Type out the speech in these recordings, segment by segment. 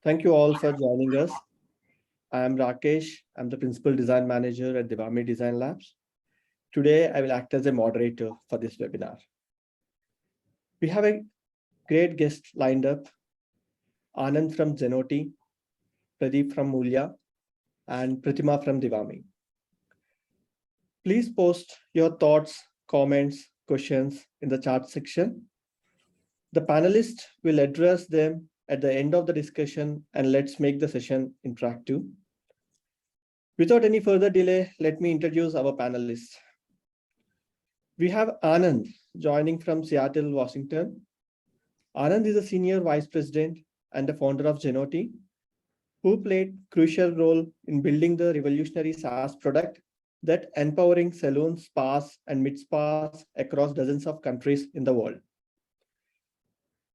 Thank you all for joining us. I am Rakesh. I'm the Principal Design Manager at Devami Design Labs. Today, I will act as a moderator for this webinar. We have a great guest lined up, Anand from Zenoti, Pradeep from Mulya, and Prathima from Devami. Please post your thoughts, comments, questions in the chat section. The panelists will address them at the end of the discussion, and let's make the session interactive. Without any further delay, let me introduce our panelists. We have Anand joining from Seattle, Washington. Anand is a senior vice president and the founder of Zenoti, who played crucial role in building the revolutionary SaaS product that empowering salons, spas, and mid-spas across dozens of countries in the world.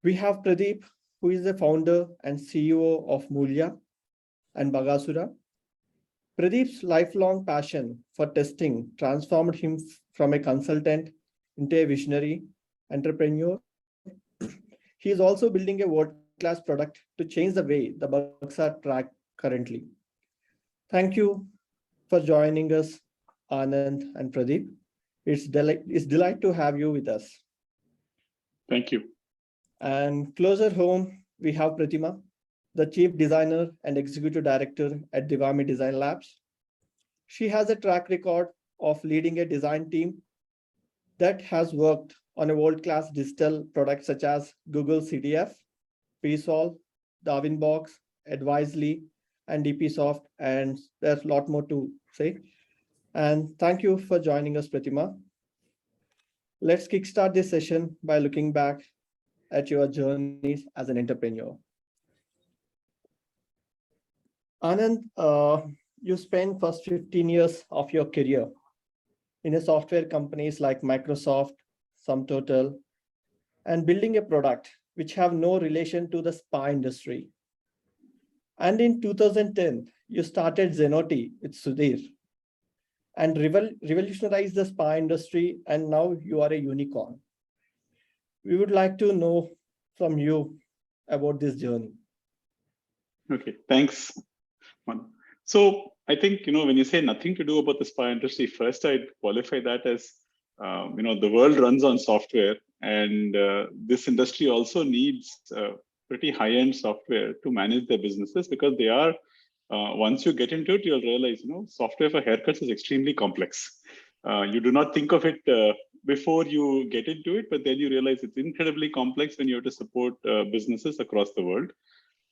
We have Pradeep, who is the founder and CEO of Mulya and Bagasura. Pradeep's lifelong passion for testing transformed him from a consultant into a visionary entrepreneur. He is also building a world-class product to change the way the bugs are tracked currently. Thank you for joining us, Anand and Pradeep. It's delight to have you with us. Thank you. And closer home, we have Prathima, the Chief Designer and Executive Director at Devami Design Labs. She has a track record of leading a design team that has worked on a world-class digital products such as Google CDF, PSolve, Darwinbox, Advisely, and DPSoft, and there's a lot more to say. And thank you for joining us, Prathima. Let's kickstart this session by looking back at your journeys as an entrepreneur. Anand, you spent first 15 years of your career in a software companies like Microsoft, SumTotal, and building a product which have no relation to the spa industry. And in 2010, you started Zenoti with Sudhir and revolutionized the spa industry, and now you are a unicorn. We would like to know from you about this journey. Okay, thanks. So I think, when you say nothing to do about the spa industry, first I'd qualify that as, the world runs on software, and this industry also needs pretty high-end software to manage their businesses, because they are, once you get into it, you'll realize, software for haircuts is extremely complex. You do not think of it before you get into it, but then you realize it's incredibly complex when you have to support businesses across the world.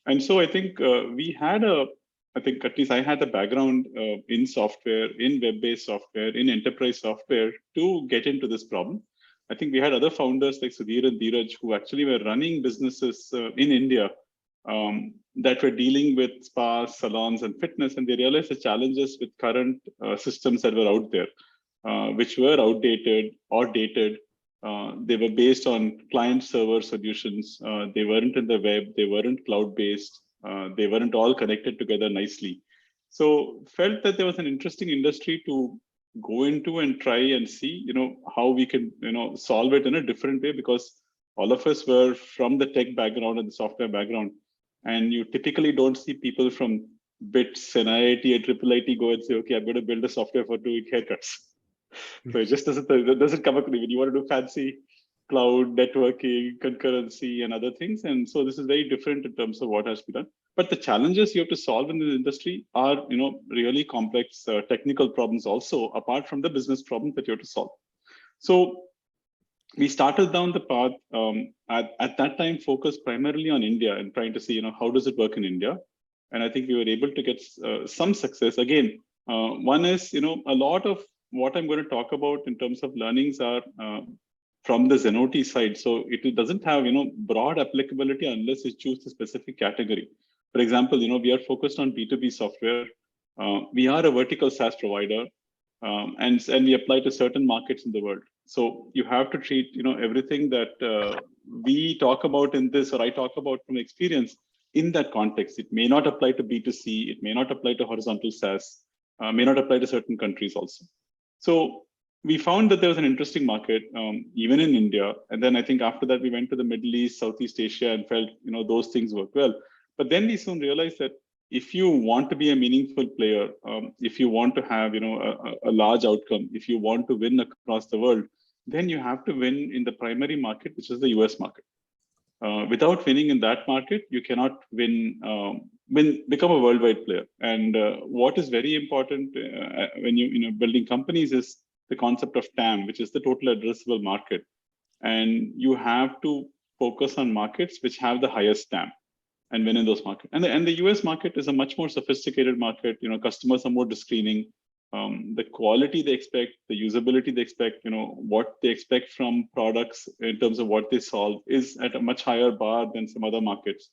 And so I think at least I had a background in software, in web-based software, in enterprise software to get into this problem. I think we had other founders like Sudhir and Dheeraj who actually were running businesses in India that were dealing with spas, salons, and fitness, and they realized the challenges with current systems that were out there, which were outdated or dated. They were based on client-server solutions. They weren't in the web. They weren't cloud-based. They weren't all connected together nicely. So felt that there was an interesting industry to go into and try and see, how we can, solve it in a different way, because all of us were from the tech background and the software background. And you typically don't see people from BITS and IIT and IIIT go and say, okay, I'm going to build a software for doing haircuts. So it just doesn't come up when you want to do fancy cloud networking, concurrency, and other things. And so this is very different in terms of what has to be done. But the challenges you have to solve in this industry are, really complex technical problems also, apart from the business problems that you have to solve. So we started down the path at that time, focused primarily on India and trying to see, how does it work in India? And I think we were able to get some success. Again, one is, a lot of what I'm going to talk about in terms of learnings are from the Zenoti side. So it doesn't have, broad applicability unless you choose a specific category. For example, we are focused on B2B software. We are a vertical SaaS provider, and we apply to certain markets in the world. So you have to treat, everything that we talk about in this, or I talk about from experience, in that context. It may not apply to B2C. It may not apply to horizontal SaaS. May not apply to certain countries also. So we found that there was an interesting market, even in India. And then I think after that, we went to the Middle East, Southeast Asia, and felt, those things work well. But then we soon realized that if you want to be a meaningful player, if you want to have a large outcome, if you want to win across the world, then you have to win in the primary market, which is the US market. Without winning in that market, you cannot become a worldwide player. And what is very important when you building companies is the concept of TAM, which is the total addressable market. And you have to focus on markets which have the highest TAM and win in those markets. And the US market is a much more sophisticated market. Customers are more discerning. The quality they expect, the usability they expect, what they expect from products in terms of what they solve is at a much higher bar than some other markets.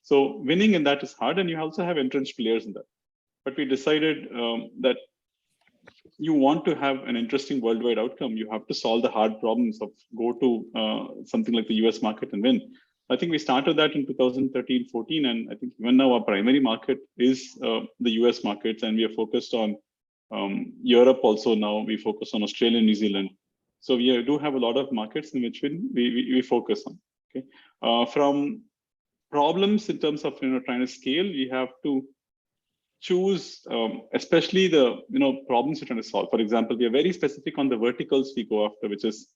So winning in that is hard, and you also have entrenched players in that. But we decided that you want to have an interesting worldwide outcome, you have to solve the hard problems of go to something like the US market and win. I think we started that in 2013, 14, and I think even now our primary market is the US markets, and we are focused on Europe also now. We focus on Australia and New Zealand. So we do have a lot of markets in which we focus on. Okay, from problems in terms of trying to scale, we have to choose, especially the problems we're trying to solve. For example, we are very specific on the verticals we go after, which is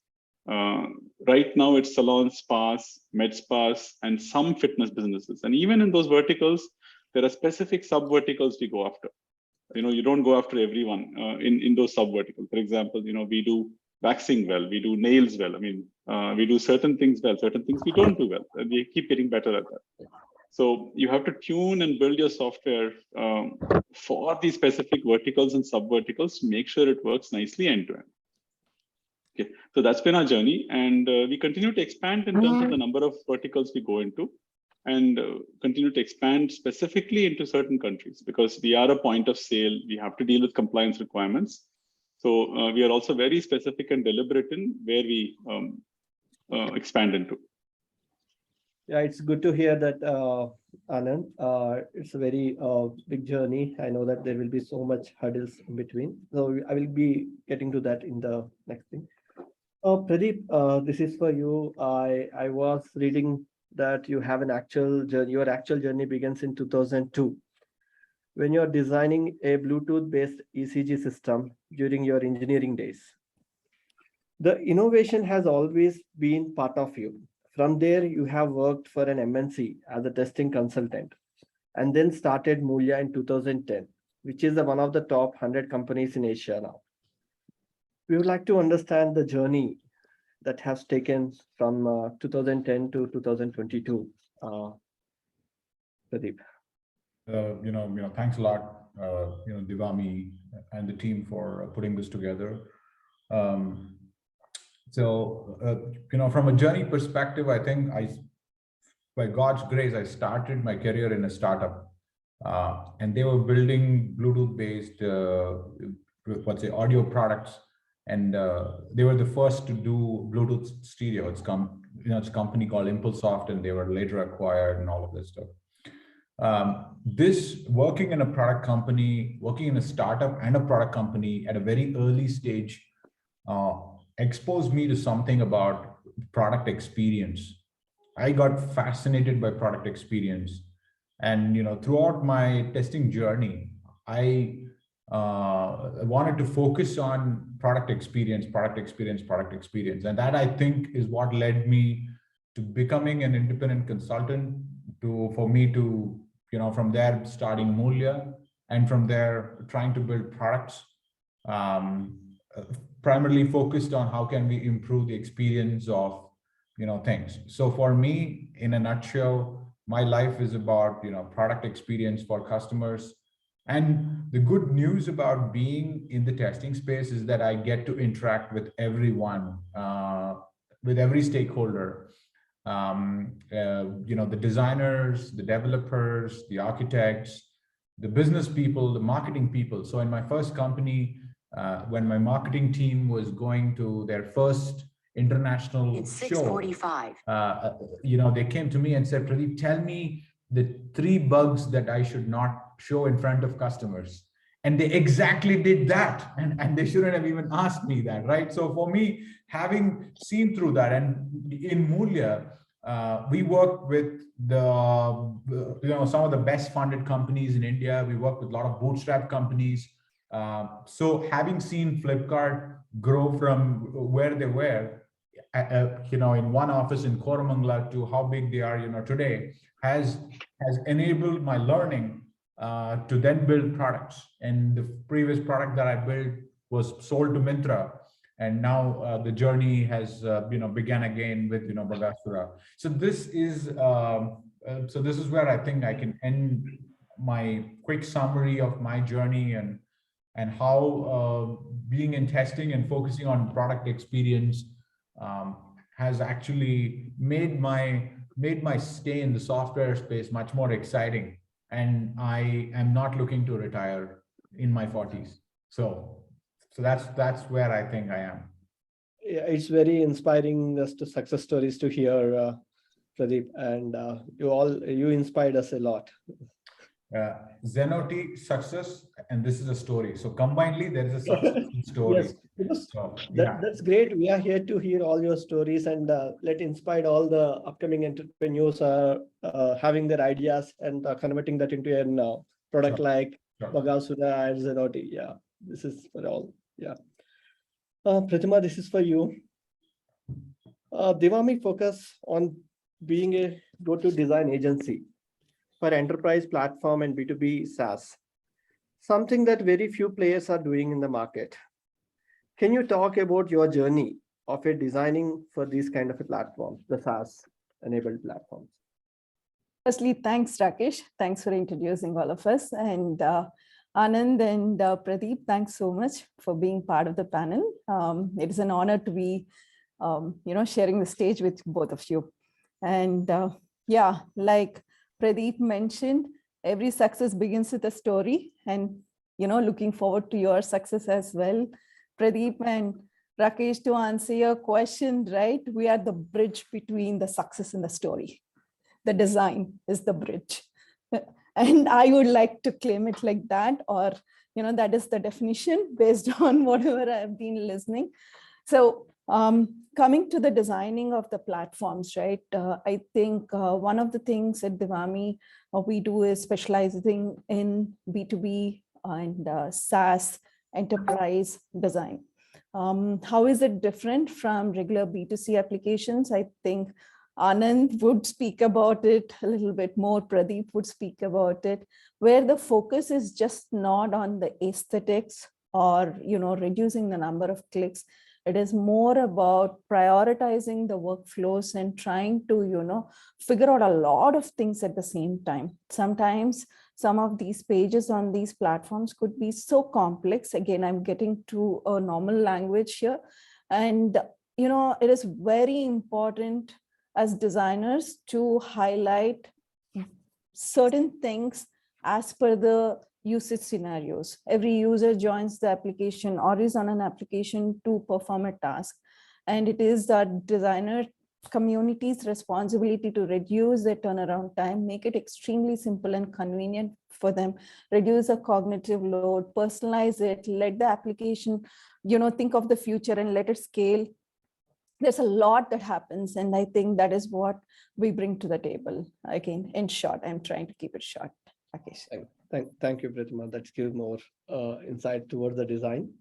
right now it's salons, spas, med spas, and some fitness businesses. And even in those verticals, there are specific sub verticals we go after. You don't go after everyone in those sub verticals. For example, we do waxing well, we do nails well. I mean, we do certain things well, certain things we don't do well, and we keep getting better at that. So you have to tune and build your software for these specific verticals and sub verticals to make sure it works nicely end to end. Okay, so that's been our journey, and we continue to expand in terms of the number of verticals we go into, and continue to expand specifically into certain countries because we are a point of sale. We have to deal with compliance requirements. So we are also very specific and deliberate in where we expand into. Yeah, it's good to hear that, Anand. It's a very big journey. I know that there will be so much hurdles in between. So I will be getting to that in the next thing. Pradeep, this is for you. I was reading that you have an actual journey. Your actual journey begins in 2002 when you're designing a Bluetooth-based ECG system during your engineering days. The innovation has always been part of you. From there, you have worked for an MNC as a testing consultant and then started Mulya in 2010, which is one of the top 100 companies in Asia now. We would like to understand the journey that has taken from 2010 to 2022. Pradeep. Thanks a lot, Divami and the team for putting this together. From a journey perspective, I think by God's grace, I started my career in a startup, and they were building Bluetooth-based, audio products, and they were the first to do Bluetooth stereo. It's a company called Impulsoft, and they were later acquired and all of this stuff. This working in a product company, working in a startup and a product company at a very early stage, exposed me to something about product experience. I got fascinated by product experience, and throughout my testing journey, I wanted to focus on product experience, and that I think is what led me to becoming an independent consultant. For me to from there starting Mulya, and from there trying to build products. Primarily focused on how can we improve the experience of things. So for me, in a nutshell, my life is about product experience for customers. And the good news about being in the testing space is that I get to interact with everyone, with every stakeholder. The designers, the developers, the architects, the business people, the marketing people. So in my first company, when my marketing team was going to their first international show, they came to me and said, Pradeep, tell me the 3 bugs that I should not show in front of customers. And they exactly did that. And they shouldn't have even asked me that, right? So for me, having seen through that, and in Mulya, We work with some of the best funded companies in India. We work with a lot of bootstrap companies. So having seen Flipkart grow from where they were, in one office in Koramangala to how big they are, today, has enabled my learning to then build products. And the previous product that I built was sold to Myntra, and now the journey has began again with Bagasura. So this is where I think I can end my quick summary of my journey and how being in testing and focusing on product experience has actually made my stay in the software space much more exciting. And I am not looking to retire in my 40s. So that's where I think I am. Yeah, it's very inspiring us to success stories to hear, Pradeep, and you inspired us a lot. Zenoti success, and this is a story. So combinedly, there is a success story. Yes, because so, that's great. We are here to hear all your stories and let inspire all the upcoming entrepreneurs having their ideas and converting that into a product like Bagasura and Zenoti. Yeah, this is for all. Yeah. Prathima, this is for you. Devami focus on being a go-to design agency for enterprise platform and B2B SaaS, something that very few players are doing in the market. Can you talk about your journey of designing for these kind of a platforms, the SaaS enabled platforms? Firstly, thanks, Rakesh. Thanks for introducing all of us. And Anand and Pradeep, thanks so much for being part of the panel. It is an honor to be, sharing the stage with both of you. And like Pradeep mentioned, every success begins with a story, and looking forward to your success as well. Pradeep and Rakesh, to answer your question, right? We are the bridge between the success and the story. The design is the bridge. And I would like to claim it like that, or that is the definition based on whatever I've been listening. So coming to the designing of the platforms, right? I think one of the things at Devami we do is specializing in B2B and SaaS enterprise design. How is it different from regular B2C applications? I think Anand would speak about it a little bit more. Pradeep would speak about it, where the focus is just not on the aesthetics or reducing the number of clicks. It is more about prioritizing the workflows and trying to, figure out a lot of things at the same time. Sometimes some of these pages on these platforms could be so complex. Again, I'm getting to a normal language here. And, it is very important as designers to highlight certain things as per the usage scenarios. Every user joins the application or is on an application to perform a task. And it is the designer community's responsibility to reduce their turnaround time, make it extremely simple and convenient for them, reduce the cognitive load, personalize it, let the application, think of the future and let it scale. There's a lot that happens, and I think that is what we bring to the table. Again, in short, I'm trying to keep it short. Rakesh. Thank you, Prathima. That gives more insight towards the design.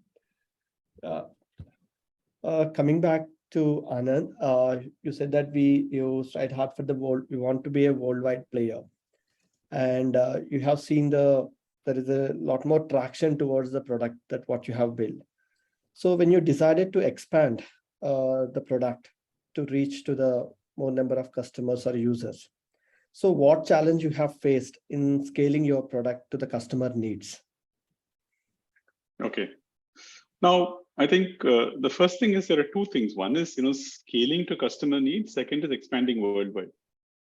Coming back to Anand, you said that you strive hard for the world. We want to be a worldwide player, and you have seen there is a lot more traction towards the product that what you have built. So when you decided to expand the product to reach to the more number of customers or users, so what challenge you have faced in scaling your product to the customer needs? Okay. Now, I think the first thing is there are two things. One is, scaling to customer needs. Second is expanding worldwide.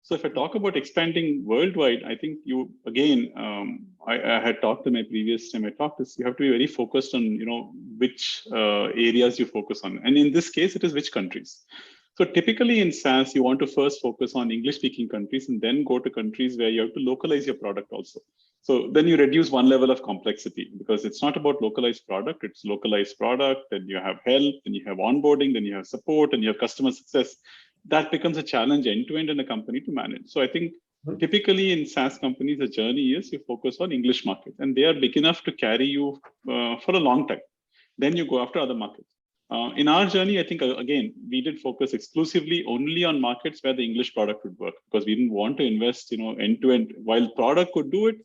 So if I talk about expanding worldwide, I think I had talked in my previous time I talked this, you have to be very focused on, which areas you focus on. And in this case, it is which countries. So typically in SaaS, you want to first focus on English-speaking countries and then go to countries where you have to localize your product also. So then you reduce one level of complexity, because it's not about localized product, it's localized product, then you have help, then you have onboarding, then you have support, and you have customer success. that becomes a challenge end-to-end in a company to manage. So I think typically in SaaS companies, the journey is you focus on English markets, and they are big enough to carry you for a long time. Then you go after other markets. In our journey, I think, again, we did focus exclusively only on markets where the English product would work, because we didn't want to invest, end-to-end. While product could do it,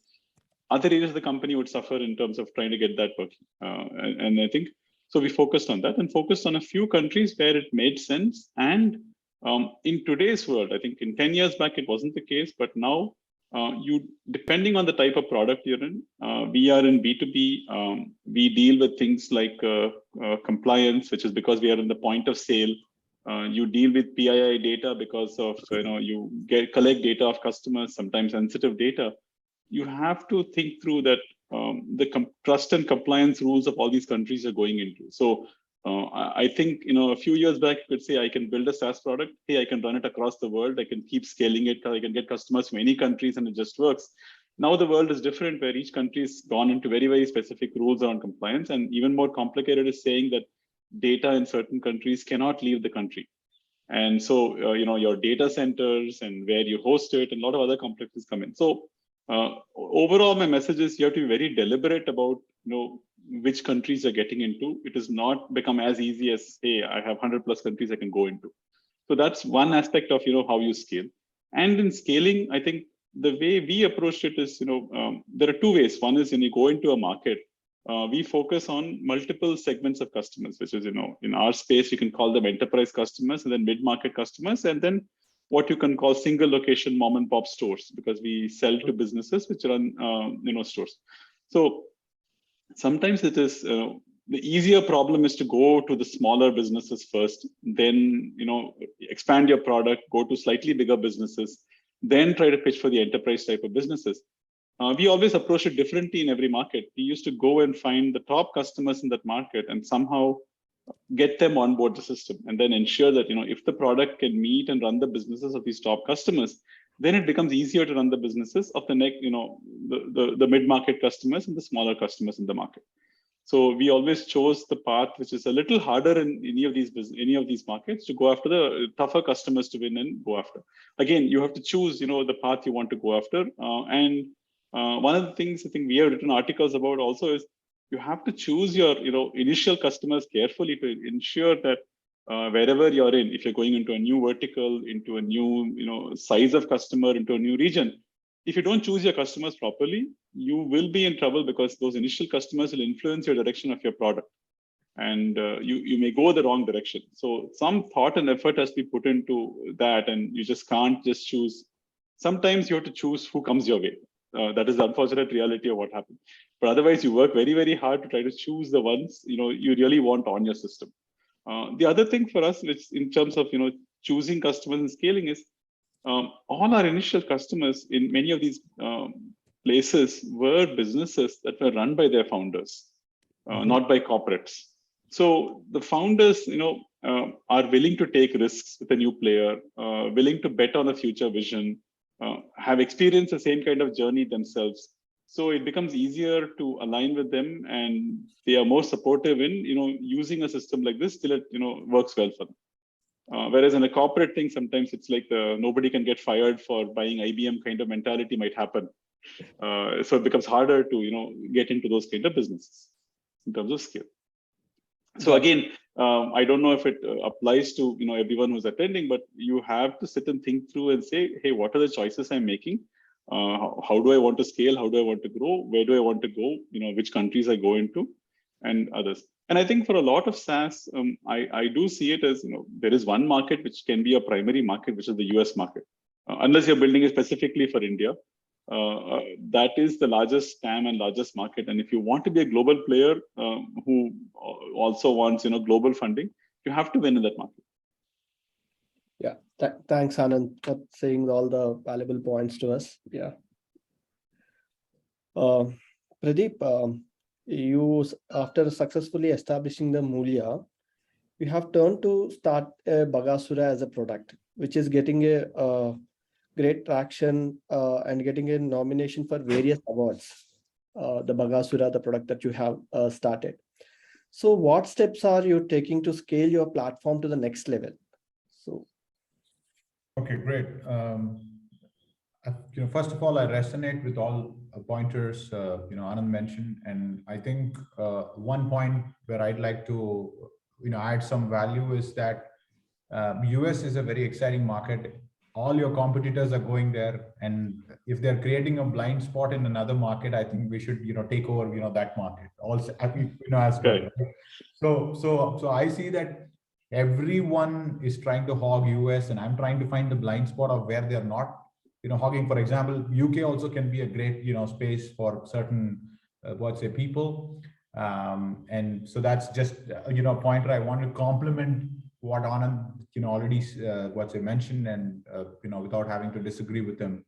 other areas of the company would suffer in terms of trying to get that working. And I think, so we focused on that and focused on a few countries where it made sense. And in today's world, I think in 10 years back, it wasn't the case, but now depending on the type of product you're in, we are in B2B, we deal with things like compliance, which is because we are in the point of sale. You deal with PII data because of, you collect data of customers, sometimes sensitive data. You have to think through that the trust and compliance rules of all these countries are going into. So I think, a few years back, you could say, I can build a SaaS product. Hey, I can run it across the world. I can keep scaling it. I can get customers from any countries and it just works. Now the world is different, where each country has gone into very, very specific rules around compliance. And even more complicated is saying that data in certain countries cannot leave the country. And so, your data centers and where you host it and a lot of other complexities come in. So overall, my message is you have to be very deliberate about, which countries you're getting into. It has not become as easy as, hey, I have 100 plus countries I can go into. So that's one aspect of, how you scale. And in scaling, I think the way we approached it is, there are two ways. One is when you go into a market, we focus on multiple segments of customers, which is, in our space, you can call them enterprise customers and then mid-market customers, and then what you can call single location mom and pop stores, because we sell to businesses which run, stores. So sometimes it is, the easier problem is to go to the smaller businesses first, then, expand your product, go to slightly bigger businesses, then try to pitch for the enterprise type of businesses. We always approach it differently in every market. We used to go and find the top customers in that market and somehow get them on board the system, and then ensure that, if the product can meet and run the businesses of these top customers, then it becomes easier to run the businesses of the next, the mid-market customers and the smaller customers in the market. So we always chose the path which is a little harder in any of these markets, to go after the tougher customers to win and go after. Again, you have to choose, the path you want to go after. And one of the things I think we have written articles about also is you have to choose your, initial customers carefully to ensure that wherever you're in, if you're going into a new vertical, into a new, size of customer, into a new region, if you don't choose your customers properly, you will be in trouble, because those initial customers will influence your direction of your product, and you may go the wrong direction. So some thought and effort has to be put into that, and you just can't just choose. Sometimes you have to choose who comes your way. That is the unfortunate reality of what happens. But otherwise, you work very, very hard to try to choose the ones you really want on your system. The other thing for us, which in terms of choosing customers and scaling, is all our initial customers in many of these places were businesses that were run by their founders, not by corporates. So the founders, are willing to take risks with a new player, willing to bet on a future vision, have experienced the same kind of journey themselves. So it becomes easier to align with them, and they are more supportive in, using a system like this till it, works well for them. Whereas in a corporate thing, sometimes it's like nobody can get fired for buying IBM kind of mentality might happen. So it becomes harder to, get into those kind of businesses in terms of scale. So again, I don't know if it applies to, everyone who's attending, but you have to sit and think through and say, hey, what are the choices I'm making? How do I want to scale? How do I want to grow? Where do I want to go? Which countries I go into, and others. And I think for a lot of SaaS, I do see it as, there is one market which can be a primary market, which is the US market. Unless you're building it specifically for India, that is the largest TAM and largest market. And if you want to be a global player who also wants, global funding, you have to win in that market. Yeah, thanks, Anand, for saying all the valuable points to us. Yeah. Pradeep, you, after successfully establishing the Mulya, you have turned to start a Bagasura as a product, which is getting a great traction and getting a nomination for various awards. The Bagasura, the product that you have started. So what steps are you taking to scale your platform to the next level? So Okay, great. First of all, I resonate with all pointers Anand mentioned, and I think one point where I'd like to add some value is that US is a very exciting market. All your competitors are going there, and if they're creating a blind spot in another market, I think we should take over that market also, as well. So I see that everyone is trying to hog US, and I'm trying to find the blind spot of where they're not hogging. For example, UK also can be a great space for certain people, and so that's just a pointer I want to complement what Anand already mentioned, and without having to disagree with him.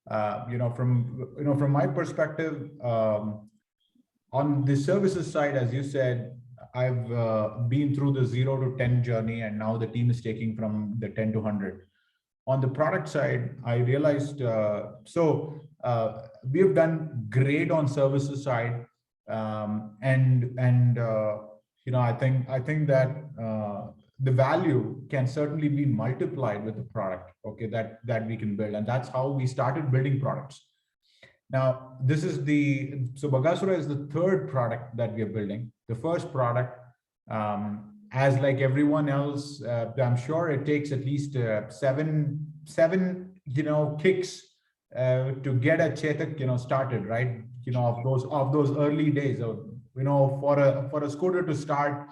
From my perspective, on the services side, as you said, I've been through the 0 to 10 journey, and now the team is taking from the 10 to 100. On the product side, I realized we have done great on services side, and I think that the value can certainly be multiplied with the product, okay, that we can build, and that's how we started building products. Now, Bagasura is the third product that we are building. The first product, as like everyone else, I'm sure it takes at least seven kicks to get a Chetak started, right? Of those early days, for a scooter to start,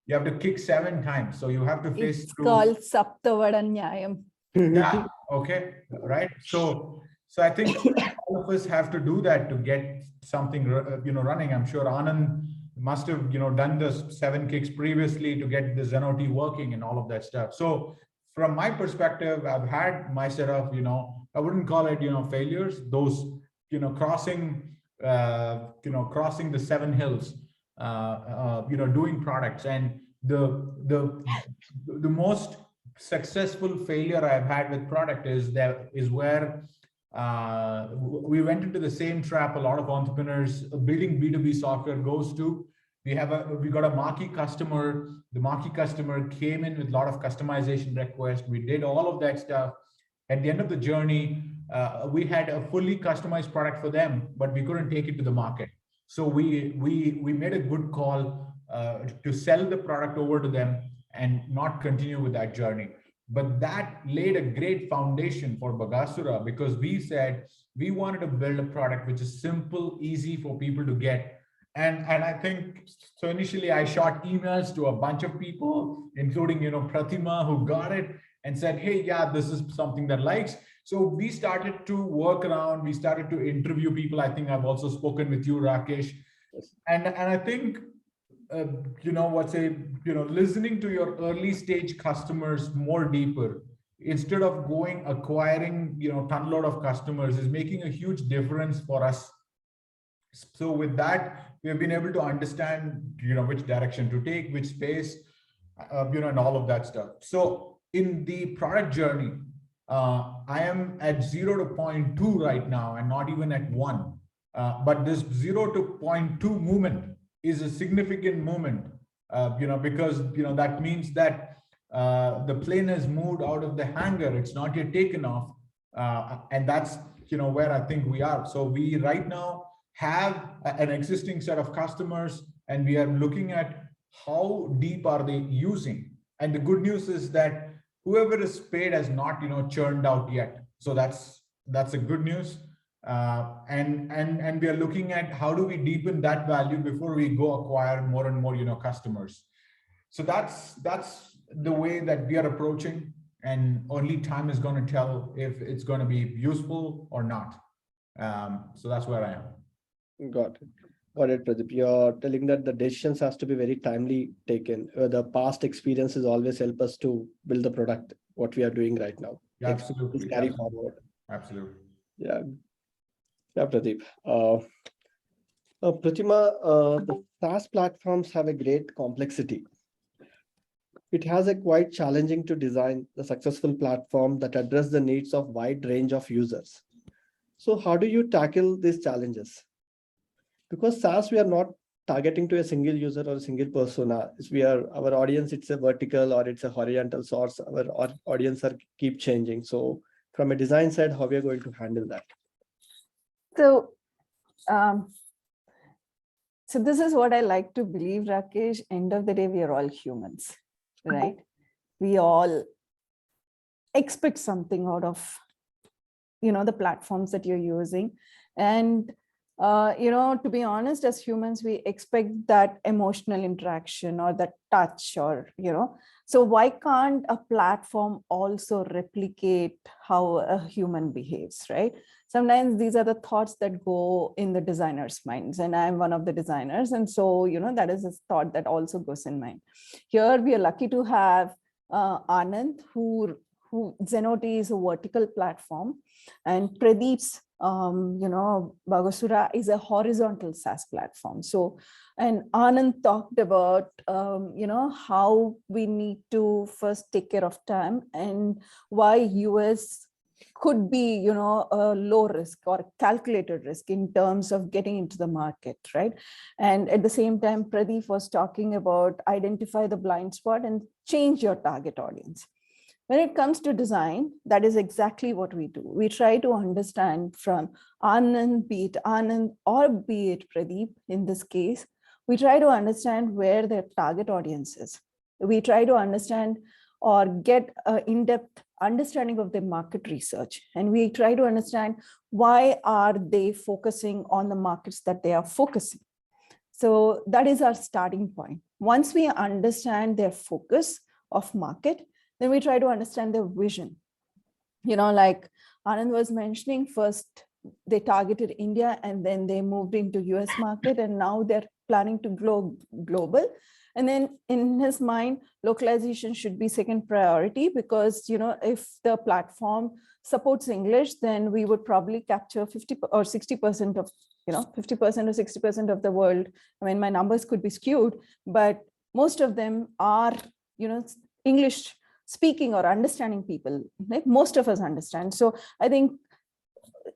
you have to kick 7 times. So you have to face it's called Saptavadanyayam. Yeah, okay, right. So I think all of us have to do that to get something running. I'm sure Anand must have done the 7 kicks previously to get the ZenOT working and all of that stuff. So from my perspective, I've had my set of I wouldn't call it failures, those crossing the 7 hills, doing products. And the most successful failure I've had with product is where we went into the same trap a lot of entrepreneurs building B2B software goes to. We got a marquee customer. The marquee customer came in with a lot of customization requests. We did all of that stuff. At the end of the journey, we had a fully customized product for them, but we couldn't take it to the market. So we made a good call to sell the product over to them and not continue with that journey. But that laid a great foundation for Bagasura, because we said we wanted to build a product which is simple, easy for people to get. And I think, so initially I shot emails to a bunch of people, including, Prathima, who got it and said, hey, yeah, this is something that likes. So we started to work around, we started to interview people. I think I've also spoken with you, Rakesh. And I think, listening to your early stage customers more deeper, instead of acquiring, ton load of customers, is making a huge difference for us. So with that, we have been able to understand, which direction to take, which space, and all of that stuff. So in the product journey, I am at 0 to 0.2 right now, and not even at 1. But this 0 to 0.2 movement is a significant movement, because that means that the plane has moved out of the hangar. It's not yet taken off, and that's where I think we are. So we right now have an existing set of customers, and we are looking at how deep are they using. And the good news is that whoever is paid has not churned out yet. So that's a good news. And we are looking at how do we deepen that value before we go acquire more and more customers. So that's the way that we are approaching, and only time is going to tell if it's going to be useful or not. So that's where I am. Got it, Pradeep. You're telling that the decisions has to be very timely taken. The past experiences always help us to build the product, what we are doing right now. Yeah, absolutely. Carry forward. Absolutely. Yeah, Pradeep. Prathima, the SaaS platforms have a great complexity. It has a quite challenging to design the successful platform that address the needs of wide range of users. So how do you tackle these challenges? Because SaaS, we are not targeting to a single user or a single persona. Our audience, it's a vertical or it's a horizontal source. Our audience keep changing. So from a design side, how we are going to handle that? So, so this is what I like to believe, Rakesh. End of the day, we are all humans, right? We all expect something out of, the platforms that you're using. And, to be honest, as humans, we expect that emotional interaction or that touch or, so why can't a platform also replicate how a human behaves, right? Sometimes these are the thoughts that go in the designer's minds, and I'm one of the designers. And so, that is a thought that also goes in mind. Here, we are lucky to have Anand, who Zenoti is a vertical platform, and Pradeep's Bagasura is a horizontal SaaS platform. So, and Anand talked about, how we need to first take care of time and why US could be, a low risk or calculated risk in terms of getting into the market, right? And at the same time, Pradeep was talking about identify the blind spot and change your target audience. When it comes to design, that is exactly what we do. We try to understand from Anand, be it Anand or be it Pradeep in this case, we try to understand where their target audience is. We try to understand or get an in-depth understanding of the market research. And we try to understand why are they focusing on the markets that they are focusing. So that is our starting point. Once we understand their focus of market, then we try to understand their vision. Like Anand was mentioning, first they targeted India and then they moved into US market, and now they're planning to grow global. And then in his mind, localization should be second priority because, if the platform supports English, then we would probably capture 50 or 60% of, 50% or 60% of the world. I mean, my numbers could be skewed, but most of them are, English speaking or understanding people, like most of us understand. So I think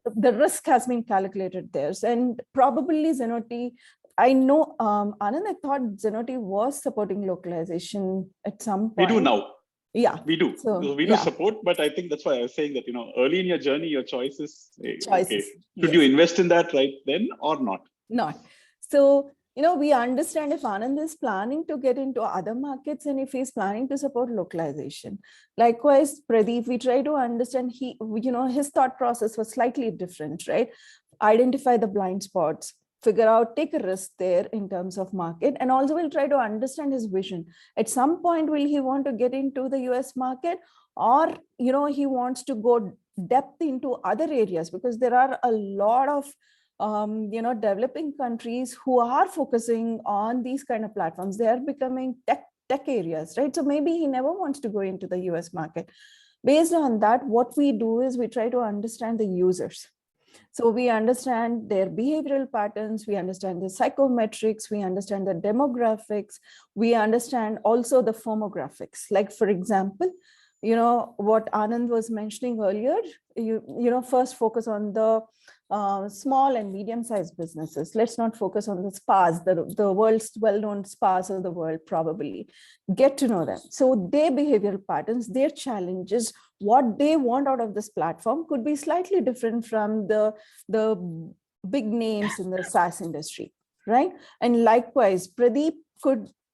the risk has been calculated there. And probably Zenoti, I know, Anand, I thought Zenoti was supporting localization at some point. We do now. Yeah. We do. So, we do support, but I think that's why I was saying that, early in your journey, your choices. Okay, should you invest in that right then or not? Not. So, we understand if Anand is planning to get into other markets and if he's planning to support localization. Likewise, Pradeep, we try to understand his thought process was slightly different, right? Identify the blind spots, figure out, take a risk there in terms of market, and also we'll try to understand his vision. At some point, will he want to get into the US market, or, he wants to go depth into other areas, because there are a lot of developing countries who are focusing on these kind of platforms. They are becoming tech areas, right? So maybe he never wants to go into the US market. Based on that, what we do is we try to understand the users. So we understand their behavioral patterns, we understand the psychometrics, we understand the demographics, we understand also the firmographics. Like, for example, what Anand was mentioning earlier, first focus on the small and medium-sized businesses. Let's not focus on the spas, the world's well-known spas of the world, probably. Get to know them. So their behavioral patterns, their challenges, what they want out of this platform could be slightly different from the big names in the SaaS industry, right? And likewise, Pradeep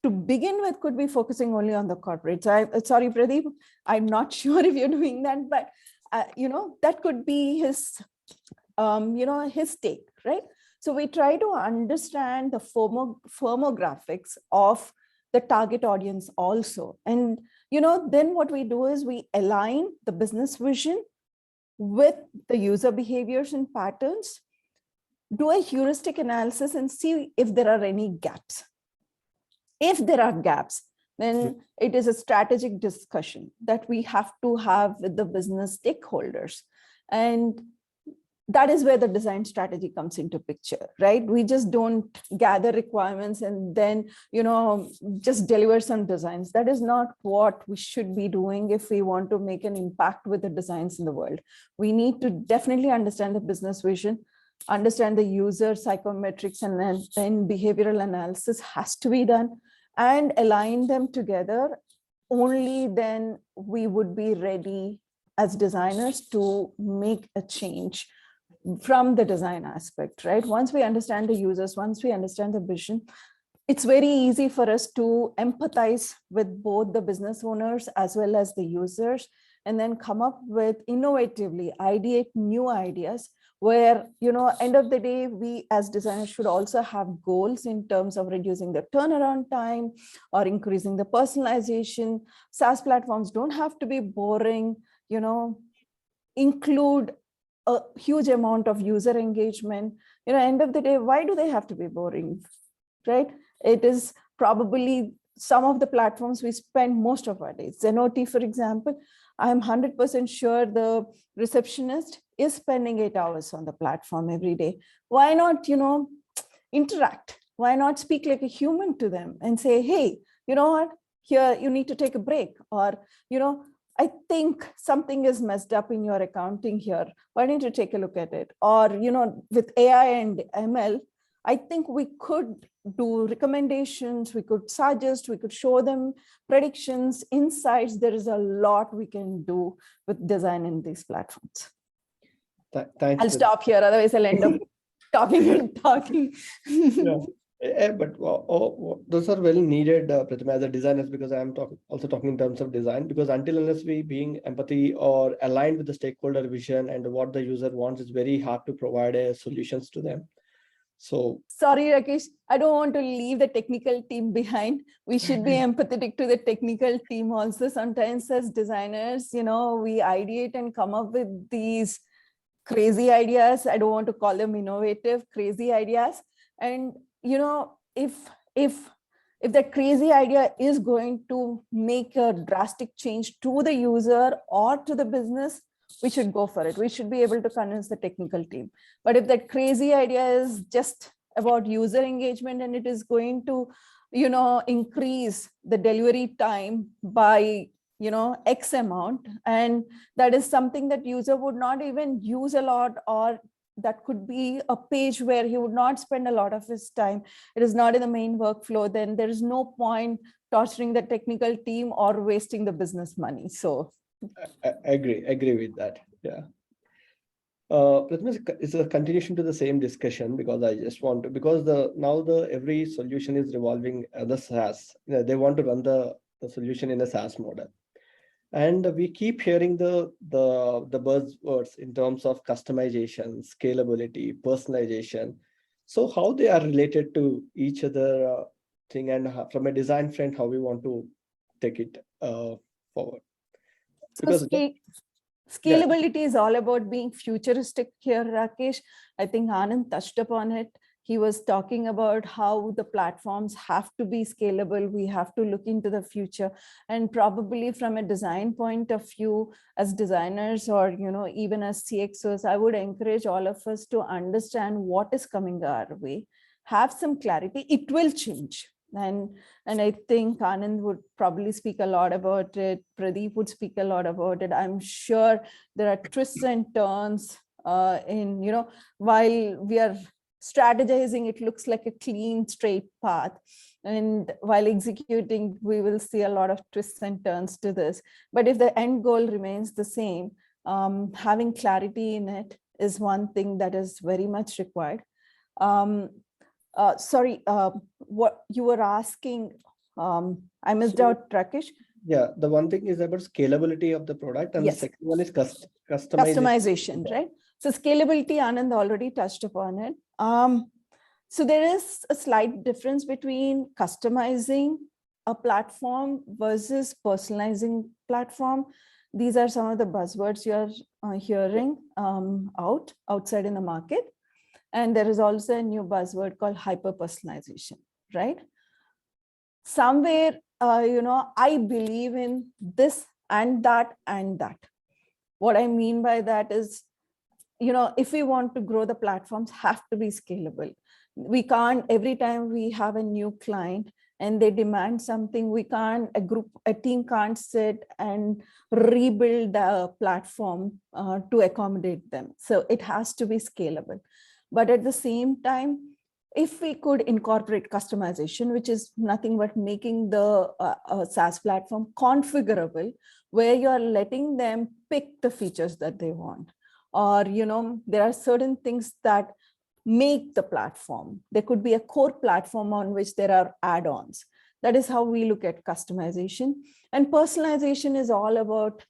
to begin with, could be focusing only on the corporates. Sorry, Pradeep, I'm not sure if you're doing that, but that could be his take, right? So we try to understand the firmographics of the target audience also. And, then what we do is we align the business vision with the user behaviors and patterns, do a heuristic analysis and see if there are any gaps. If there are gaps, then it is a strategic discussion that we have to have with the business stakeholders. And that is where the design strategy comes into picture, right? We just don't gather requirements and then, just deliver some designs. That is not what we should be doing if we want to make an impact with the designs in the world. We need to definitely understand the business vision, understand the user psychometrics, and then behavioral analysis has to be done and align them together. Only then we would be ready as designers to make a change from the design aspect, right? Once we understand the users, once we understand the vision, it's very easy for us to empathize with both the business owners as well as the users, and then come up with innovatively ideate new ideas where, end of the day, we as designers should also have goals in terms of reducing the turnaround time or increasing the personalization. SaaS platforms don't have to be boring, include a huge amount of user engagement. End of the day, why do they have to be boring, right? It is probably some of the platforms we spend most of our days. Zenoti, for example, I'm 100% sure the receptionist is spending 8 hours on the platform every day. Why not, interact? Why not speak like a human to them and say, hey, you know what, here you need to take a break, or, I think something is messed up in your accounting here. Why don't you take a look at it? Or, with AI and ML, I think we could do recommendations, we could suggest, we could show them predictions, insights. There is a lot we can do with design in these platforms. Thanks. I'll stop here, otherwise I'll end up talking and talking. Yeah. But those are well needed, Prathima, as a designers, because I'm also talking in terms of design, because unless we being empathy or aligned with the stakeholder vision and what the user wants, it's very hard to provide solutions to them. So sorry, Rakesh, I don't want to leave the technical team behind. We should be empathetic to the technical team also. Sometimes as designers, we ideate and come up with these crazy ideas. I don't want to call them innovative, crazy ideas. And, if that crazy idea is going to make a drastic change to the user or to the business, we should go for it. We should be able to convince the technical team. But if that crazy idea is just about user engagement and it is going to, increase the delivery time by, X amount, and that is something that user would not even use a lot, or that could be a page where he would not spend a lot of his time, it is not in the main workflow, then there is no point torturing the technical team or wasting the business money. So I agree with that. Yeah. It's a continuation to the same discussion, because I just want to, because every solution is revolving the SaaS. They want to run the solution in a SaaS model. And we keep hearing the buzzwords in terms of customization, scalability, personalization. So how they are related to each other thing, and from a design front, how we want to take it forward. Because scalability is all about being futuristic here, Rakesh. I think Anand touched upon it. He was talking about how the platforms have to be scalable. We have to look into the future, and probably from a design point of view, as designers, or even as CXOs, I would encourage all of us to understand what is coming our way, have some clarity. It will change. And I think Anand would probably speak a lot about it. Pradeep would speak a lot about it. I'm sure there are twists and turns in, while we are strategizing, it looks like a clean, straight path. And while executing, we will see a lot of twists and turns to this. But if the end goal remains the same, having clarity in it is one thing that is very much required. Sorry, what you were asking, I missed out, Rakesh. Yeah, the one thing is about scalability of the product, and yes, the second one is customization, right? So scalability, Anand already touched upon it. So there is a slight difference between customizing a platform versus personalizing platform. These are some of the buzzwords you're hearing outside in the market. And there is also a new buzzword called hyper-personalization, right? Somewhere, I believe in this and that and that. What I mean by that is, if we want to grow, the platforms have to be scalable. We can't, every time we have a new client and they demand something, a team can't sit and rebuild the platform to accommodate them. So it has to be scalable. But at the same time, if we could incorporate customization, which is nothing but making the SaaS platform configurable, where you're letting them pick the features that they want, or there are certain things that make the platform. There could be a core platform on which there are add-ons. That is how we look at customization. And personalization is all about,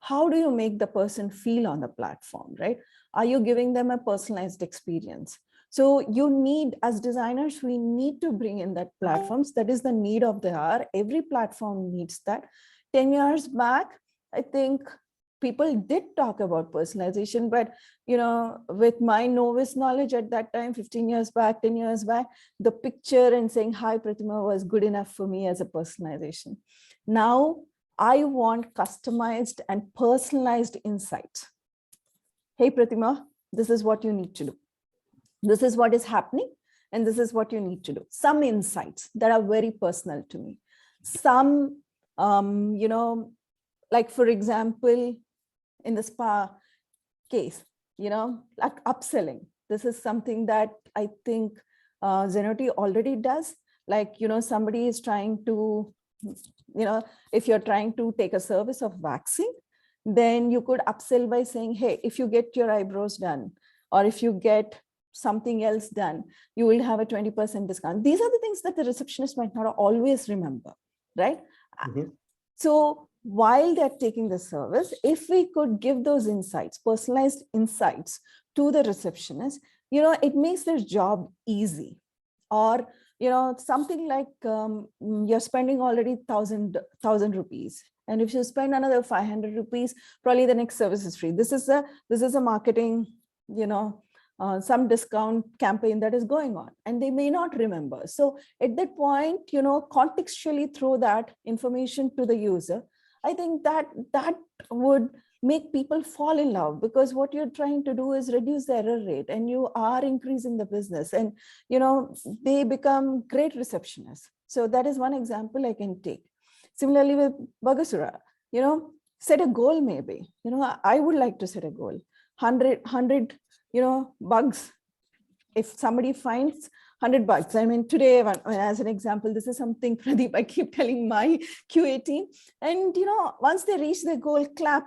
how do you make the person feel on the platform, right? Are you giving them a personalized experience? So you need, as designers, we need to bring in that platforms. That is the need of the hour. Every platform needs that. 10 years back, I think people did talk about personalization, but with my novice knowledge at that time, 15 years back, 10 years back, the picture and saying, hi, Prathima was good enough for me as a personalization. Now, I want customized and personalized insights. Hey, Prathima, this is what you need to do. This is what is happening, and this is what you need to do. Some insights that are very personal to me. Some, like for example, in the spa case, like upselling. This is something that I think Zenoti already does. Like, somebody is trying to, if you're trying to take a service of waxing, then you could upsell by saying, hey, if you get your eyebrows done, or if you get something else done, you will have a 20% discount. These are the things that the receptionist might not always remember, right? Mm-hmm. So while they're taking the service, if we could give those insights, personalized insights to the receptionist, it makes their job easy. Or, something like you're spending already 1,000 rupees. And if you spend another 500 rupees, probably the next service is free. This is a marketing, some discount campaign that is going on, and they may not remember. So at that point, contextually throw that information to the user. I think that would make people fall in love, because what you're trying to do is reduce the error rate, and you are increasing the business, and they become great receptionists. So that is one example I can take. Similarly with Bagasura, set a goal. Maybe I would like to set a goal, 100 bugs. If somebody finds 100 bugs, I mean, today, as an example, this is something, Pradeep, I keep telling my QA team. And, once they reach their goal, clap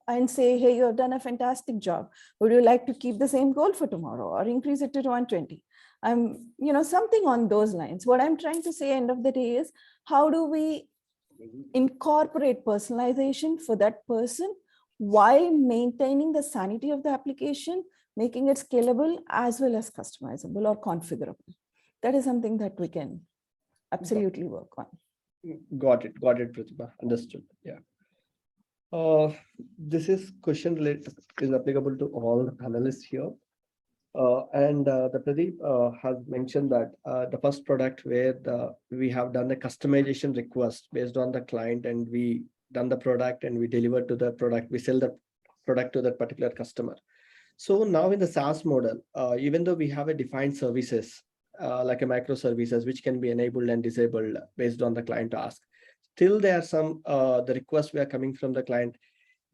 and say, hey, you have done a fantastic job. Would you like to keep the same goal for tomorrow or increase it to 120? Something on those lines. What I'm trying to say, end of the day, is how do we incorporate personalization for that person while maintaining the sanity of the application, making it scalable as well as customizable or configurable. That is something that we can absolutely work on. Got it, Prathima. Understood. Yeah. This is question related, is applicable to all the panelists here. The Pradeep has mentioned that the first product where we have done the customization request based on the client, and we done the product and we deliver to the product, we sell the product to that particular customer. So now in the SaaS model, even though we have a defined services, like a microservices, which can be enabled and disabled based on the client ask, still there are some, the requests we are coming from the client,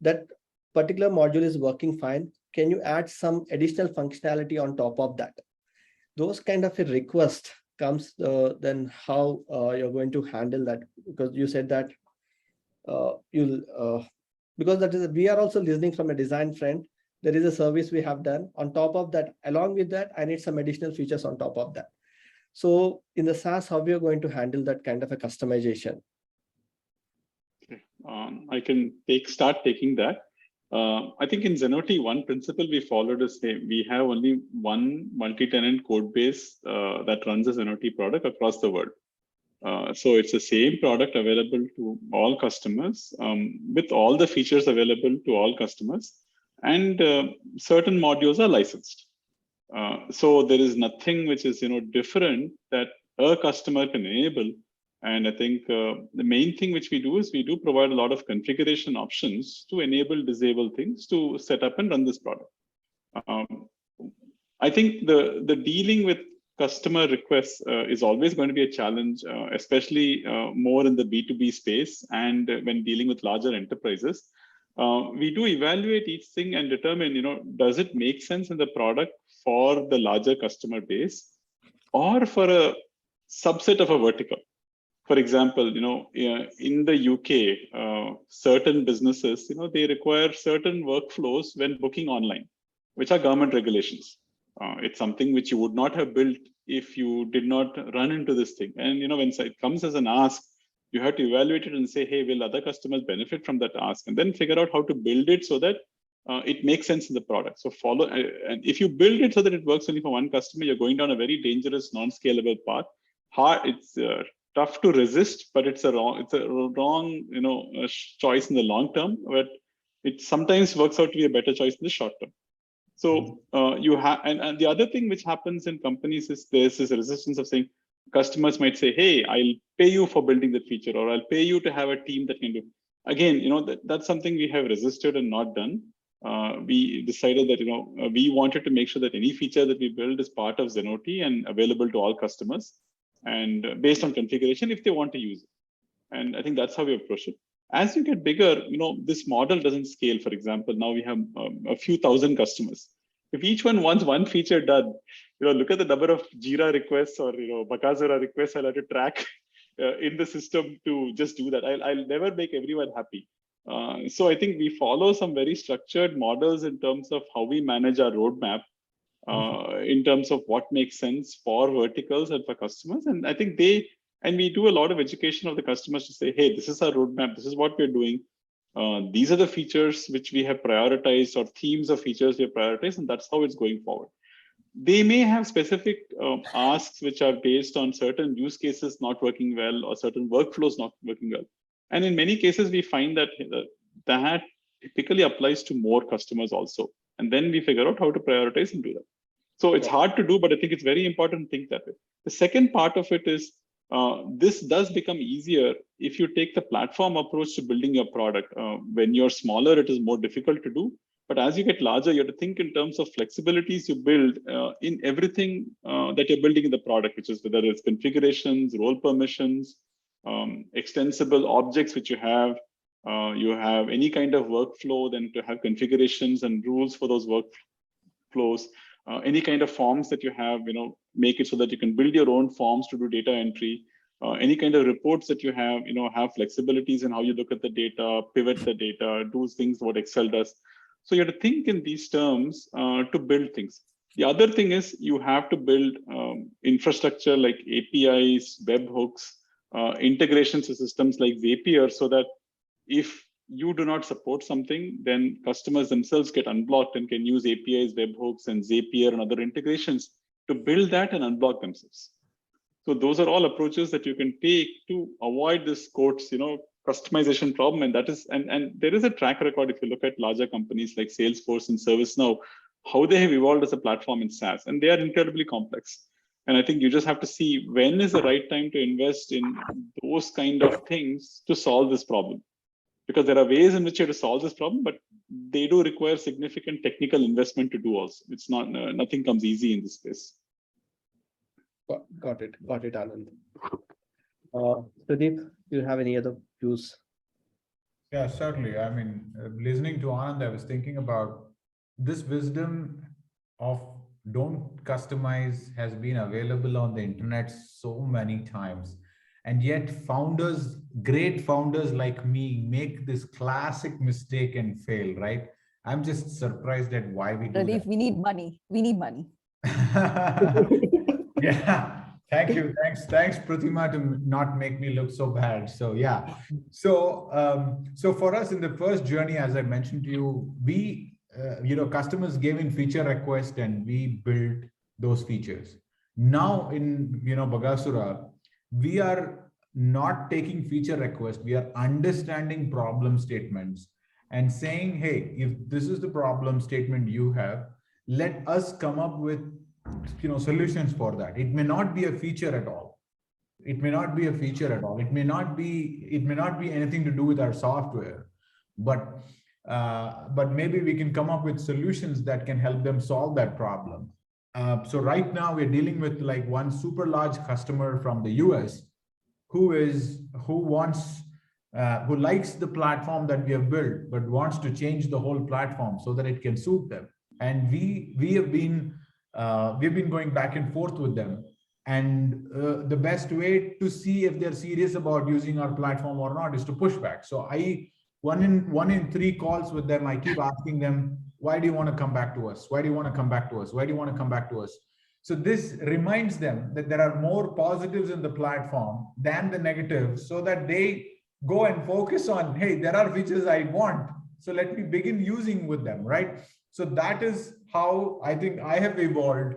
that particular module is working fine. Can you add some additional functionality on top of that? Those kind of a request comes, then how you're going to handle that? Because you said that because that is, we are also listening from a design friend. There is a service we have done. On top of that, along with that, I need some additional features on top of that. So in the SaaS, how we are going to handle that kind of a customization? Okay. I can start taking that. I think in Zenoti, one principle we followed is we have only one multi-tenant code base that runs a Zenoti product across the world. So it's the same product available to all customers with all the features available to all customers, and certain modules are licensed. So there is nothing which is different that a customer can enable. And I think the main thing which we do is we do provide a lot of configuration options to enable, disable things to set up and run this product. I think the dealing with customer requests is always going to be a challenge, especially more in the B2B space and when dealing with larger enterprises. we do evaluate each thing and determine, does it make sense in the product for the larger customer base or for a subset of a vertical? For example, in the UK, certain businesses, they require certain workflows when booking online, which are government regulations. It's something which you would not have built if you did not run into this thing. And when it comes as an ask, you have to evaluate it and say, hey, will other customers benefit from that ask? And then figure out how to build it so that it makes sense in the product. So follow, and if you build it so that it works only for one customer, you're going down a very dangerous, non-scalable path. It's tough to resist, but it's a wrong choice in the long term. But it sometimes works out to be a better choice in the short term. So you have, and the other thing which happens in companies is there's this resistance of saying, customers might say, hey, I'll pay you for building that feature, or I'll pay you to have a team that can do. Again, that's something we have resisted and not done. We decided that, we wanted to make sure that any feature that we build is part of Zenoti and available to all customers, and based on configuration if they want to use it. And I think that's how we approach it. As you get bigger, this model doesn't scale. For example, now we have a few thousand customers. If each one wants one feature done, look at the number of Jira requests or Bakazura requests I'll have to track in the system to just do that. I'll never make everyone happy. So I think we follow some very structured models in terms of how we manage our roadmap, in terms of what makes sense for verticals and for customers. And I think we do a lot of education of the customers to say, hey, this is our roadmap, this is what we're doing. These are the features which we have prioritized, or themes of features we have prioritized, and that's how it's going forward. They may have specific asks which are based on certain use cases not working well or certain workflows not working well. And in many cases, we find that that typically applies to more customers also. And then we figure out how to prioritize and do that. So it's hard to do, but I think it's very important to think that way. The second part of it is, this does become easier if you take the platform approach to building your product. When you're smaller, it is more difficult to do. But as you get larger, you have to think in terms of flexibilities you build in everything that you're building in the product, which is whether it's configurations, role permissions, extensible objects which you have any kind of workflow, then to have configurations and rules for those workflows, any kind of forms that you have, make it so that you can build your own forms to do data entry, any kind of reports that you have, have flexibilities in how you look at the data, pivot the data, do things what Excel does. So you have to think in these terms to build things. The other thing is you have to build infrastructure like APIs, webhooks, integrations to systems like Zapier, so that if you do not support something, then customers themselves get unblocked and can use APIs, webhooks, and Zapier and other integrations to build that and unblock themselves. So those are all approaches that you can take to avoid this quotes, customization problem. And that is, and there is a track record if you look at larger companies like Salesforce and ServiceNow, how they have evolved as a platform in SaaS, and they are incredibly complex. And I think you just have to see when is the right time to invest in those kind of things to solve this problem. Because there are ways in which you have to solve this problem, but they do require significant technical investment to do also. It's not, nothing comes easy in this space. Got it, Anand. Pradeep, do you have any other views? Yeah, certainly. I mean, listening to Anand, I was thinking about this wisdom of don't customize has been available on the internet so many times. And yet founders, great founders like me, make this classic mistake and fail, right? I'm just surprised at why we do Pradeep, that. we need money. We need money. Yeah, thank you. Thanks, Prathima, to not make me look so bad. So yeah, so for us in the first journey, as I mentioned to you, we customers gave in feature request and we built those features. Now in Bagasura, we are not taking feature requests. We are understanding problem statements and saying, hey, if this is the problem statement you have, let us come up with solutions for that. It may not be a feature at all. It may not be a feature at all. It may not be anything to do with our software, but maybe we can come up with solutions that can help them solve that problem. So right now we're dealing with like one super large customer from the US who wants who likes the platform that we have built, but wants to change the whole platform so that it can suit them. And we've been going back and forth with them. And the best way to see if they're serious about using our platform or not is to push back. So one in 3 calls with them, I keep asking them, why do you want to come back to us? Why do you want to come back to us? Why do you want to come back to us? So this reminds them that there are more positives in the platform than the negatives, so that they go and focus on, hey, there are features I want, so let me begin using with them, right? So that is how I think I have evolved,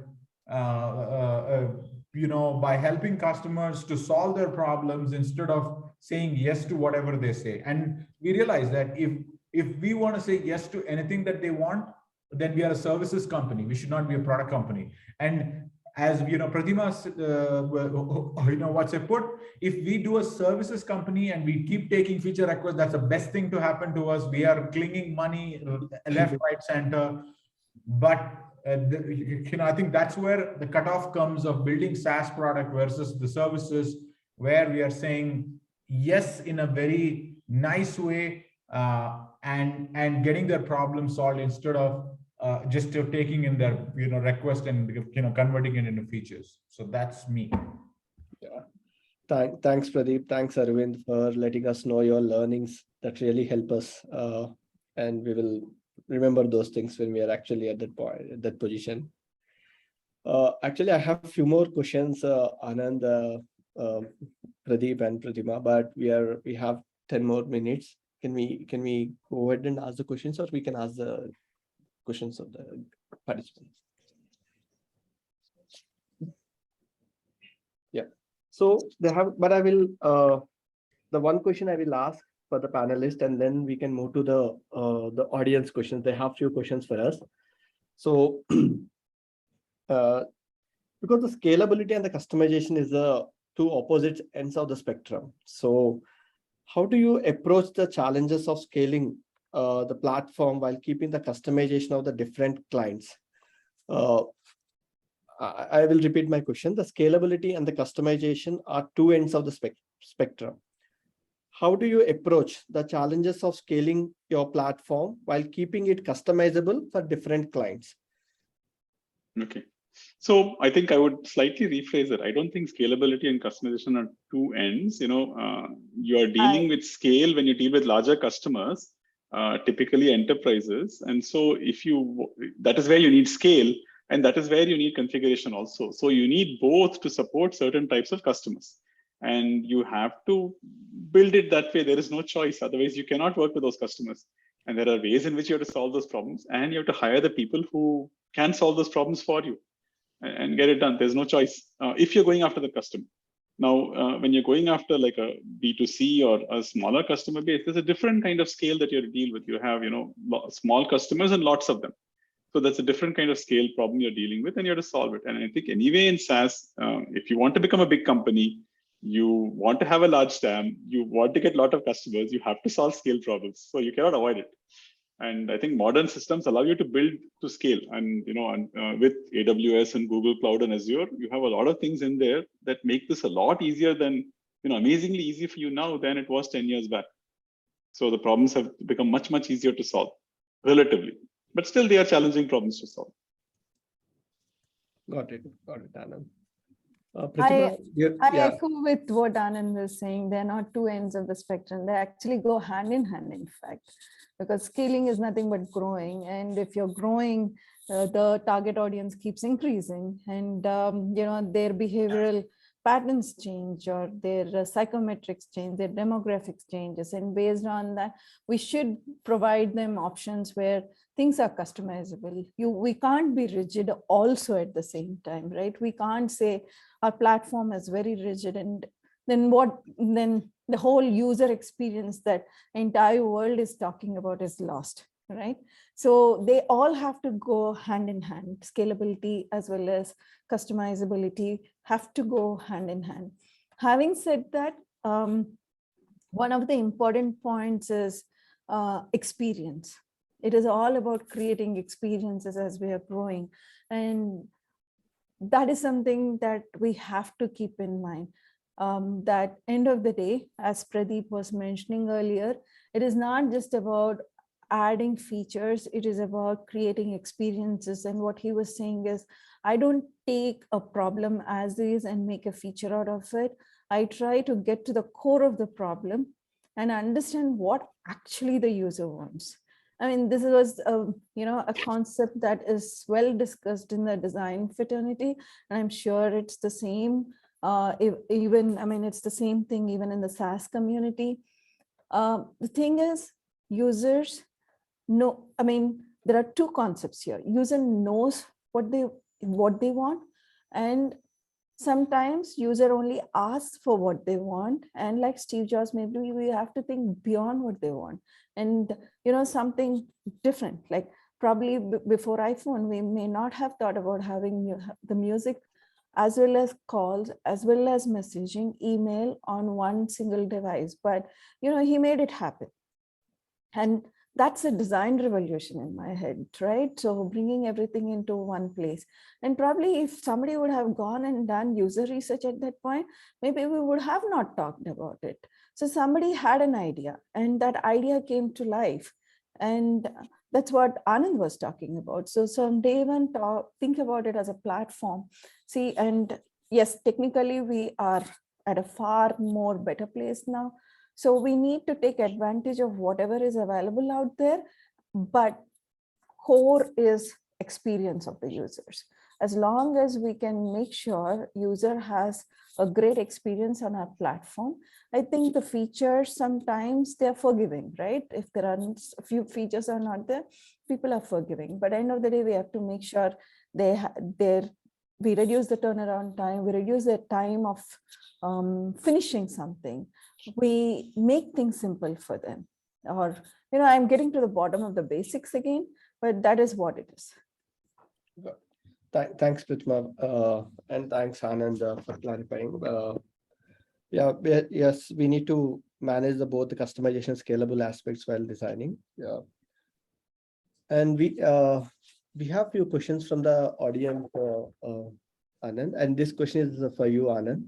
by helping customers to solve their problems instead of saying yes to whatever they say. And we realize that if we want to say yes to anything that they want, then we are a services company. We should not be a product company. And as Prathima, what's it put? If we do a services company and we keep taking feature requests, that's the best thing to happen to us. We are clinging money left, right, center. But I think that's where the cutoff comes of building SaaS product versus the services, where we are saying yes in a very nice way, and getting their problem solved instead of just taking in their request and converting it into features. So that's me. Yeah. Thanks, Pradeep. Thanks, Arvind, for letting us know your learnings. That really help us, and we will remember those things when we are actually at that point, at that position. Actually, I have a few more questions, Anand, Pradeep, and Prathima, but we have 10 more minutes. Can we go ahead and ask the questions, or we can ask the questions of the participants? Yeah. So they have, but I will, the one question I will ask for the panelists, and then we can move to the audience questions. They have few questions for us. So because the scalability and the customization is the two opposite ends of the spectrum. So how do you approach the challenges of scaling the platform while keeping the customization of the different clients? I will repeat my question. The scalability and the customization are two ends of the spectrum. How do you approach the challenges of scaling your platform while keeping it customizable for different clients? Okay. So I think I would slightly rephrase it. I don't think scalability and customization are two ends. You are dealing with scale when you deal with larger customers, typically enterprises. And so that is where you need scale, and that is where you need configuration also. So you need both to support certain types of customers. And you have to build it that way. There is no choice. Otherwise, you cannot work with those customers. And there are ways in which you have to solve those problems, and you have to hire the people who can solve those problems for you and get it done. There's no choice if you're going after the customer. Now, when you're going after like a B2C or a smaller customer base, there's a different kind of scale that you have to deal with. You have, small customers and lots of them. So that's a different kind of scale problem you're dealing with, and you have to solve it. And I think anyway in SaaS, if you want to become a big company, you want to have a large TAM, you want to get a lot of customers, you have to solve scale problems. So you cannot avoid it. And I think modern systems allow you to build to scale. And with AWS and Google Cloud and Azure, you have a lot of things in there that make this a lot easier than, amazingly easy for you now than it was 10 years back. So the problems have become much, much easier to solve, relatively. But still, they are challenging problems to solve. Got it, Anand. I echo with what Anand was saying. They're not two ends of the spectrum. They actually go hand in hand, in fact, because scaling is nothing but growing. And if you're growing, the target audience keeps increasing, and their behavioral patterns change, or their psychometrics change, their demographics changes. And based on that, we should provide them options where things are customizable. We can't be rigid also at the same time, right? We can't say our platform is very rigid, and then the whole user experience that entire world is talking about is lost, right? So they all have to go hand in hand. Scalability as well as customizability have to go hand in hand. Having said that, one of the important points is experience. It is all about creating experiences as we are growing. And that is something that we have to keep in mind. that end of the day, as Pradeep was mentioning earlier, it is not just about adding features, it is about creating experiences. And what he was saying is, I don't take a problem as is and make a feature out of it. I try to get to the core of the problem and understand what actually the user wants. I mean, this was a concept that is well discussed in the design fraternity, and I'm sure it's the same. It's the same thing even in the SaaS community. The thing is, users know. I mean, there are two concepts here. User knows what they want, and sometimes user only asks for what they want. And like Steve Jobs, maybe we have to think beyond what they want, and something different. Like probably before iPhone, we may not have thought about having the music as well as calls, as well as messaging, email on one single device. But he made it happen, and that's a design revolution in my head, right? So bringing everything into one place. And probably if somebody would have gone and done user research at that point, maybe we would have not talked about it. So somebody had an idea, and that idea came to life. And that's what Anand was talking about. So from day one, think about it as a platform. See, and yes, technically we are at a far more better place now. So we need to take advantage of whatever is available out there, but core is experience of the users. As long as we can make sure user has a great experience on our platform, I think the features, sometimes they're forgiving, right? If there are a few features are not there, people are forgiving. But end of the day, we have to make sure we reduce the turnaround time, we reduce the time of finishing something. We make things simple for them. Or, I'm getting to the bottom of the basics again, but that is what it is. Thanks, Prathima, and thanks, Anand, for clarifying. Yes, we need to manage both the customization and scalable aspects while designing. Yeah. And we have a few questions from the audience, Anand, and this question is for you, Anand.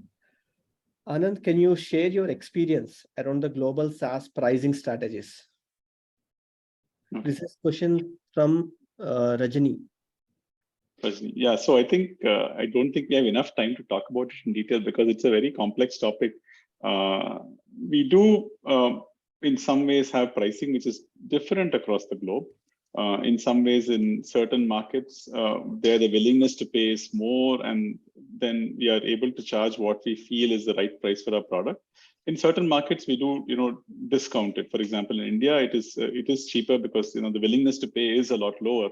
Anand, can you share your experience around the global SaaS pricing strategies? This is a question from Rajani. Yeah, so I think I don't think we have enough time to talk about it in detail because it's a very complex topic. We do, in some ways, have pricing which is different across the globe. In some ways, in certain markets, there the willingness to pay is more, and then we are able to charge what we feel is the right price for our product. In certain markets, we do, discount it. For example, in India, it is cheaper because the willingness to pay is a lot lower,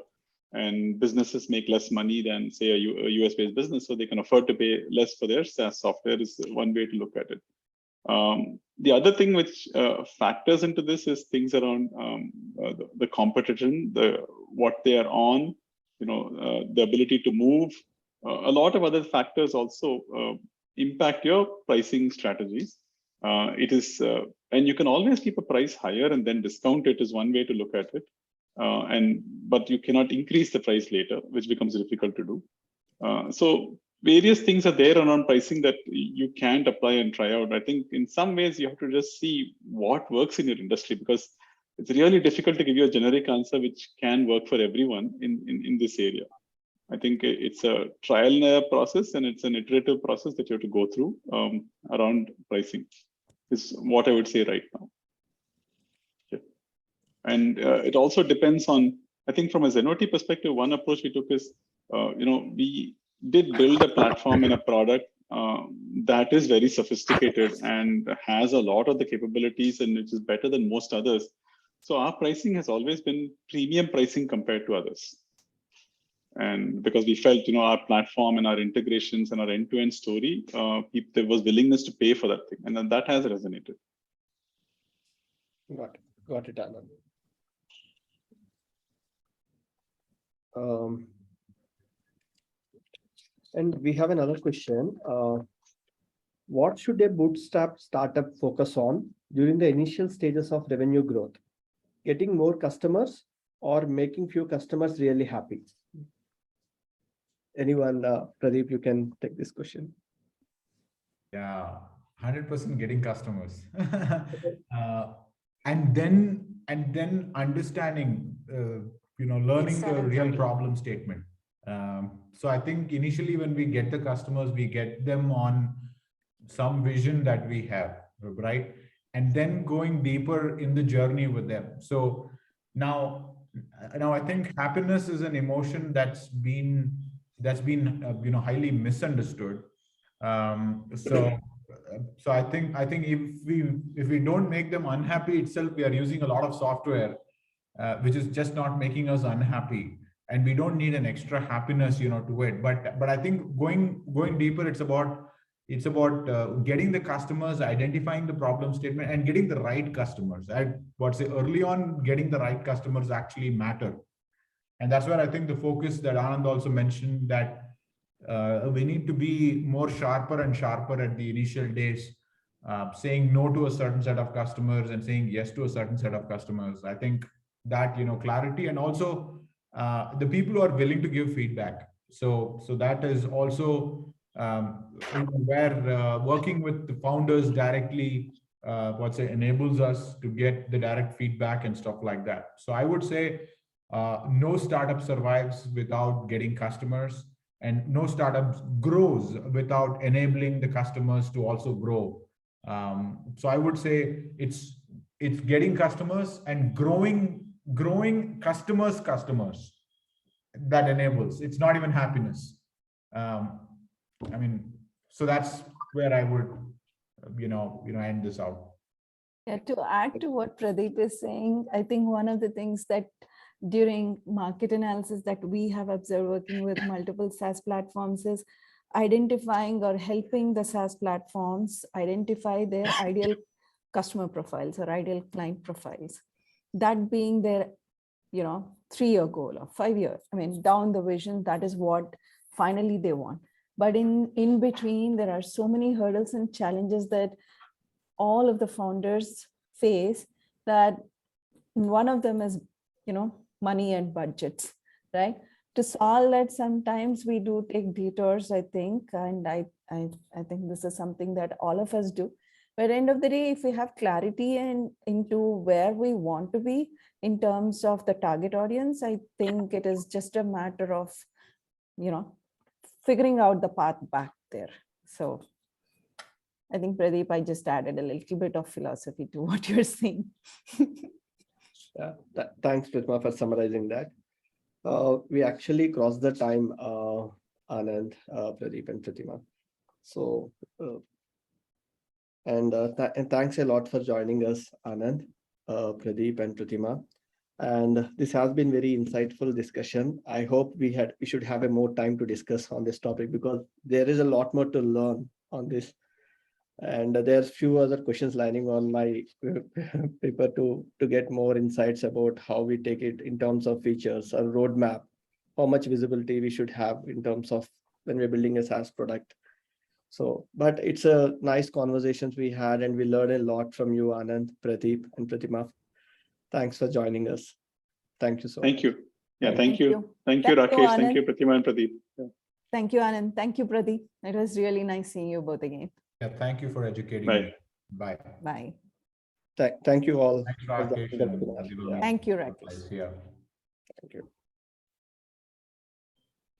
and businesses make less money than, say, a US-based business, so they can afford to pay less for their SaaS software. Is one way to look at it. The other thing which factors into this is things around the competition, what they are on, the ability to move. A lot of other factors also impact your pricing strategies. And you can always keep a price higher and then discount it is one way to look at it. But you cannot increase the price later, which becomes difficult to do. So various things are there around pricing that you can't apply and try out. I think in some ways you have to just see what works in your industry, because it's really difficult to give you a generic answer which can work for everyone in this area. I think it's a trial and error process, and it's an iterative process that you have to go through around pricing, is what I would say right now. Okay. And it also depends on, I think from a Zenoti perspective, one approach we took is, we did build a platform and a product that is very sophisticated and has a lot of the capabilities, and which is better than most others. So our pricing has always been premium pricing compared to others. And because we felt, our platform and our integrations and our end-to-end story, there was willingness to pay for that thing, and then that has resonated. Got it, Anand. And we have another question. What should a bootstrap startup focus on during the initial stages of revenue growth? Getting more customers or making few customers really happy? Anyone, Pradeep, you can take this question. Yeah, 100% getting customers. And then understanding, learning the real problem statement. So I think initially when we get the customers, we get them on some vision that we have, right? And then going deeper in the journey with them. So now I think happiness is an emotion that's been highly misunderstood. So I think if we don't make them unhappy itself, we are using a lot of software which is just not making us unhappy, and we don't need an extra happiness to it. But I think going deeper, it's about getting the customers, identifying the problem statement, and getting the right customers. Early on, getting the right customers actually matter. And that's where I think the focus that Anand also mentioned, that we need to be more sharper and sharper at the initial days, saying no to a certain set of customers and saying yes to a certain set of customers. I think that, clarity, and also the people who are willing to give feedback. So that is also where working with the founders directly enables us to get the direct feedback and stuff like that. So I would say no startup survives without getting customers, and no startup grows without enabling the customers to also grow. So I would say it's getting customers and growing customers that enables. It's not even happiness. So that's where I would end this out. Yeah, to add to what Pradeep is saying, I think one of the things that during market analysis that we have observed working with multiple SaaS platforms is identifying or helping the SaaS platforms identify their ideal customer profiles or ideal client profiles. That being their 3-year goal or 5 years. Down the vision, that is what finally they want. But in between, there are so many hurdles and challenges that all of the founders face, that one of them is, money and budgets, right? To solve that, sometimes we do take detours, I think, and I think this is something that all of us do. But at the end of the day, if we have clarity into where we want to be in terms of the target audience, I think it is just a matter of, figuring out the path back there. So I think, Pradeep, I just added a little bit of philosophy to what you're saying. Yeah, thanks, Prathima, for summarizing that. We actually crossed the time, Anand, Pradeep, and Prathima. So, and thanks a lot for joining us, Anand, Pradeep, and Prathima. And this has been very insightful discussion. I hope we should have a more time to discuss on this topic, because there is a lot more to learn on this. And there's few other questions lining on my paper to get more insights about how we take it in terms of features or roadmap, how much visibility we should have in terms of when we're building a SaaS product. So, but it's a nice conversations we had, and we learned a lot from you, Anand, Pradeep, and Prathima. Thanks for joining us. Thank you so much. Thank you. Yeah, thank you. Thank you, Thank you, Rakesh. Thank you, Anand. Prathima and Pradeep. Thank you, Anand. Thank you, Pradeep. It was really nice seeing you both again. Yeah, thank you for educating Bye. me. Bye. Bye. Thank you all. Thanks, Rakesh. Yeah. Thank you, Rakesh. Yeah. Thank you.